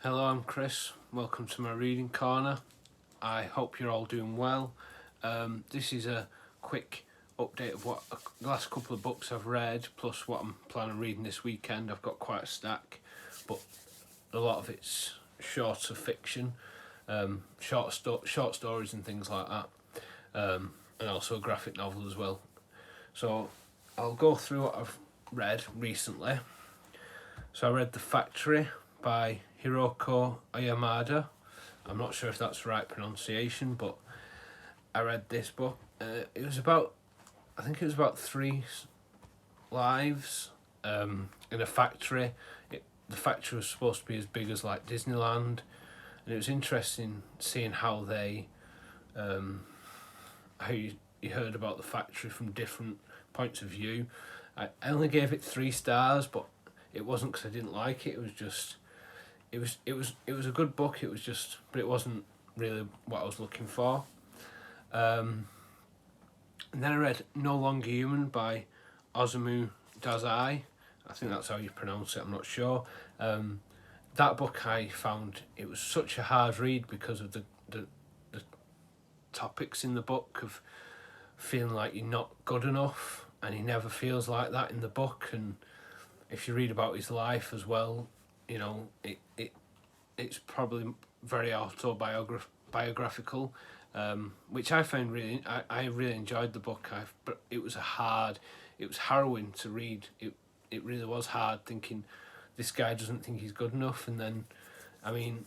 Hello, I'm Chris. Welcome to my reading corner. I hope you're all doing well. This is a quick update of what the last couple of books I've read, plus what I'm planning on reading this weekend. I've got quite a stack, but a lot of it's shorter fiction, short stories and things like that, and also a graphic novel as well. So I'll go through what I've read recently. So I read The Factory by Hiroko Oyamada. I'm not sure if that's the right pronunciation, but I read this book. It was about, I think it was about three lives in a factory. The factory was supposed to be as big as like Disneyland, and it was interesting seeing how they, how you heard about the factory from different points of view. I only gave it 3 stars, but it wasn't because I didn't like it. It was just, it was a good book. It was just, but it wasn't really what I was looking for. And then I read No Longer Human by Osamu Dazai. I think that's how you pronounce it. I'm not sure. That book I found it was such a hard read because of the topics in the book of feeling like you're not good enough, and he never feels like that in the book. And if you read about his life as well, you know, it's probably very autobiographical, which I found really, I really enjoyed the book. But it was harrowing to read. It really was hard, thinking this guy doesn't think he's good enough. And then, I mean,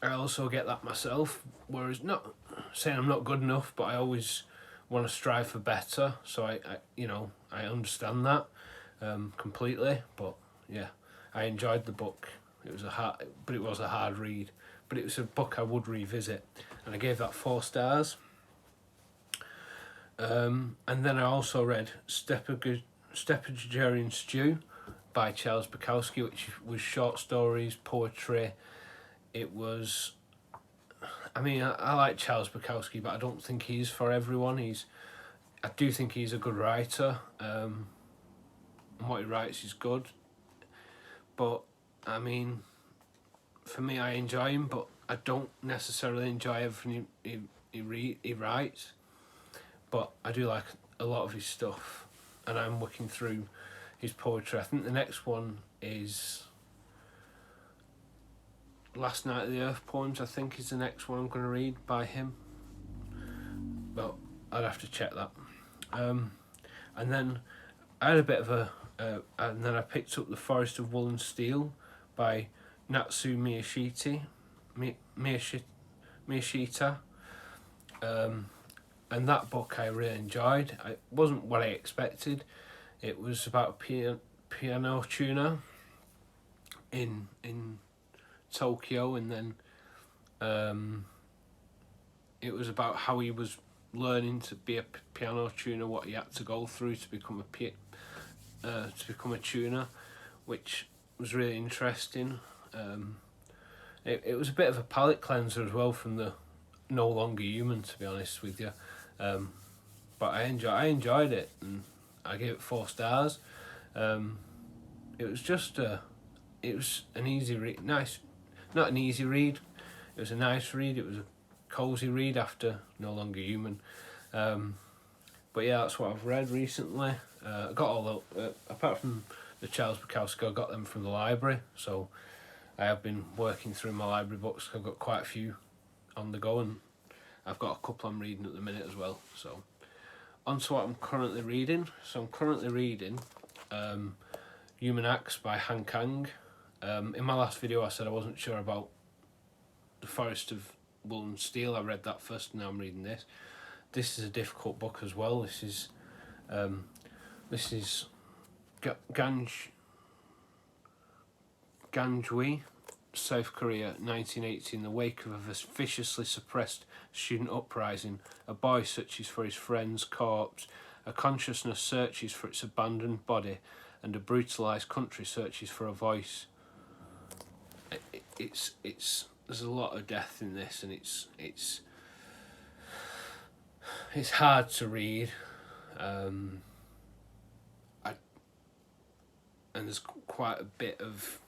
I also get that myself, whereas not saying I'm not good enough, but I always want to strive for better. So I understand that completely. But yeah, I enjoyed the book. It was a hard read, but it was a book I would revisit, and I gave that 4 stars. And then I also read Steppagerian Stew by Charles Bukowski, which was short stories, poetry. It was, I mean, I like Charles Bukowski, but I don't think he's for everyone. I do think he's a good writer, and what he writes is good. But I mean, for me, I enjoy him, but I don't necessarily enjoy everything he writes. But I do like a lot of his stuff, and I'm looking through his poetry. I think the next one is Last Night of the Earth Poems. I think is the next one I'm going to read by him. Well, I'd have to check that. And then I had a bit of and then I picked up The Forest of Wool and Steel by Natsu Miyashita. And that book I really enjoyed. It wasn't what I expected. It was about a piano tuner in Tokyo, and then it was about how he was learning to be a piano tuner, what he had to go through to become a tuner, which was really interesting. It was a bit of a palate cleanser as well from the No Longer Human, to be honest with you. But I enjoyed it, and I gave it 4 stars. It was just it was an easy read, nice, not an easy read. It was a nice read. It was a cozy read after No Longer Human. But yeah, that's what I've read recently. I got all the apart from the Charles Bukowski, I got them from the library. So I have been working through my library books. I've got quite a few on the go, and I've got a couple I'm reading at the minute as well. So on to what I'm currently reading. So I'm currently reading Human Acts by Han Kang. In my last video I said I wasn't sure about The Forest of Wool and Steel. I read that first, and now I'm reading this. This is a difficult book as well. This is Ganjui, South Korea, 1980. In the wake of a viciously suppressed student uprising, a boy searches for his friend's corpse, a consciousness searches for its abandoned body, and a brutalised country searches for a voice. It's there's a lot of death in this, and it's hard to read. And there's quite a bit of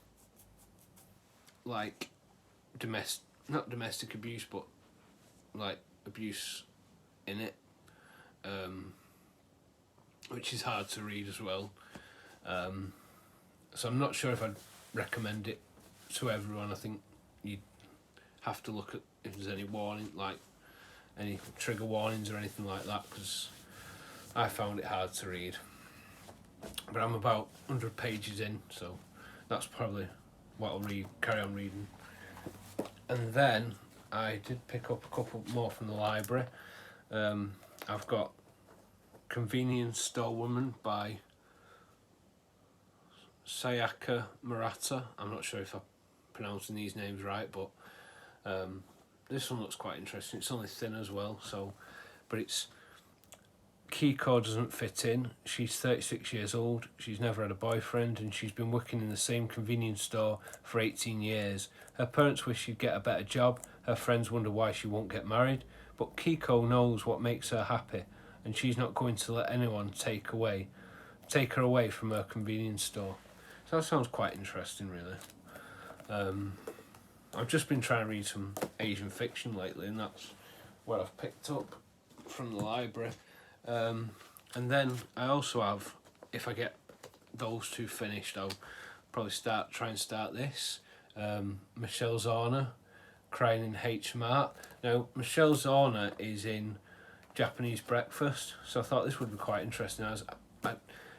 like not domestic abuse, but like abuse in it, which is hard to read as well. So I'm not sure if I'd recommend it to everyone. I think you'd have to look at if there's any warning, like any trigger warnings or anything like that, because I found it hard to read. But I'm about 100 pages in, so that's probably what I'll carry on reading. And then I did pick up a couple more from the library. I've got Convenience Store Woman by Sayaka Murata. I'm not sure if I'm pronouncing these names right, but this one looks quite interesting. It's only thin as well, but it's Kiko doesn't fit in. She's 36 years old, she's never had a boyfriend, and she's been working in the same convenience store for 18 years. Her parents wish she'd get a better job, her friends wonder why she won't get married, but Kiko knows what makes her happy, and she's not going to let anyone take her away from her convenience store. So that sounds quite interesting, really. I've just been trying to read some Asian fiction lately, and that's what I've picked up from the library. And then I also have, if I get those two finished, I'll probably try and start this. Michelle Zauner, Crying in H Mart. Now, Michelle Zauner is in Japanese Breakfast, so I thought this would be quite interesting.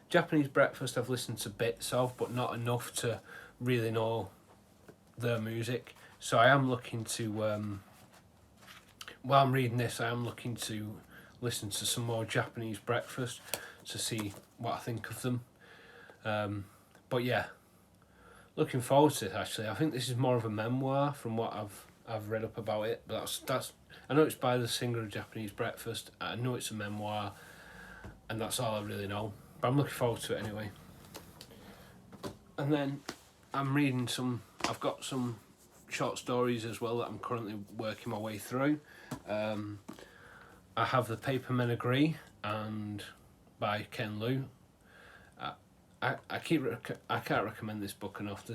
Japanese Breakfast I've listened to bits of, but not enough to really know their music. So I am looking to, while I'm reading this, I am looking to listen to some more Japanese Breakfast to see what I think of them. But yeah, looking forward to it. Actually, I think this is more of a memoir from what I've read up about it. But that's I know it's by the singer of Japanese Breakfast. I know it's a memoir, and that's all I really know. But I'm looking forward to it anyway. And then I'm reading I've got some short stories as well that I'm currently working my way through. I have The Paper Men Agree and by Ken Liu. I can't recommend this book enough.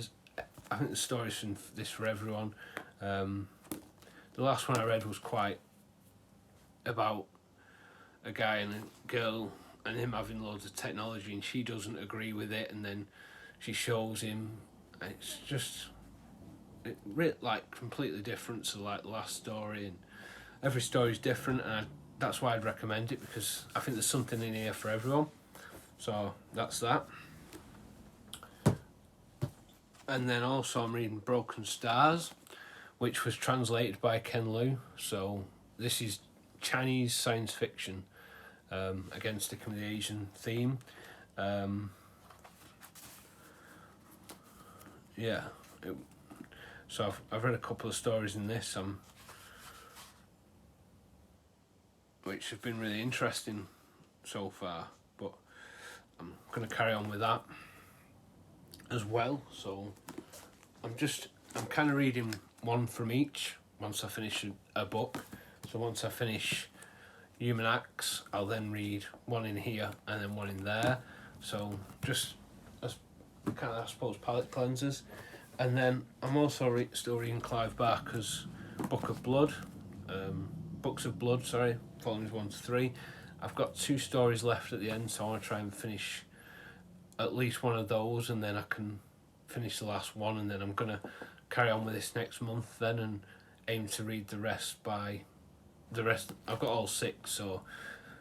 I think the story's from this for everyone. The last one I read was quite about a guy and a girl and him having loads of technology, and she doesn't agree with it, and then she shows him. And it's just like completely different to like the last story, and every story is different, and that's why I'd recommend it, because I think there's something in here for everyone. So that's that. And then also I'm reading Broken Stars, which was translated by Ken Liu. So this is Chinese science fiction, again sticking with the Asian theme. So I've read a couple of stories in this, which have been really interesting so far, but I'm going to carry on with that as well. So I'm kind of reading one from each once I finish a book. So once I finish Human Acts, I'll then read one in here and then one in there. So just as kind of, I suppose, palate cleansers. And then I'm also still reading Clive Barker's Books of Blood, volumes 1 to 3. I've got 2 stories left at the end, so I want to try and finish at least one of those, and then I can finish the last one, and then I'm going to carry on with this next month then and aim to read the rest. I've got all 6, so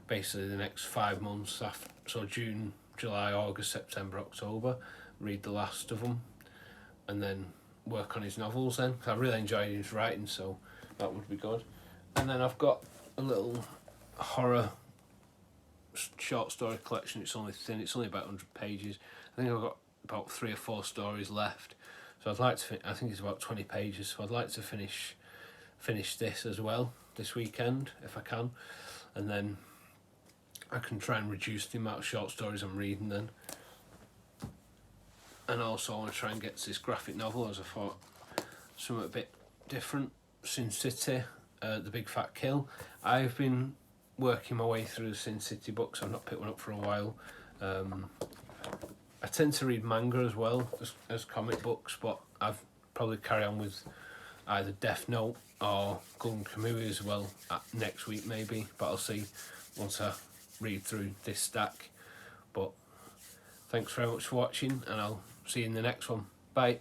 basically the next 5 months, so June, July, August, September, October, read the last of them, and then work on his novels then, because I really enjoyed his writing, so that would be good. And then I've got a little horror short story collection. It's only thin, it's only about 100 pages. I think I've got about 3 or 4 stories left, so I'd like to I think it's about 20 pages, so I'd like to finish this as well this weekend if I can, and then I can try and reduce the amount of short stories I'm reading then. And also I want to try and get to this graphic novel, as I thought something a bit different. Sin City, The Big Fat Kill. I've been working my way through the Sin City books. I've not picked one up for a while. I tend to read manga as well as comic books, but I've probably carry on with either Death Note or Golden Kamuy as well next week maybe, but I'll see once I read through this stack. But thanks very much for watching, and I'll see you in the next one. Bye.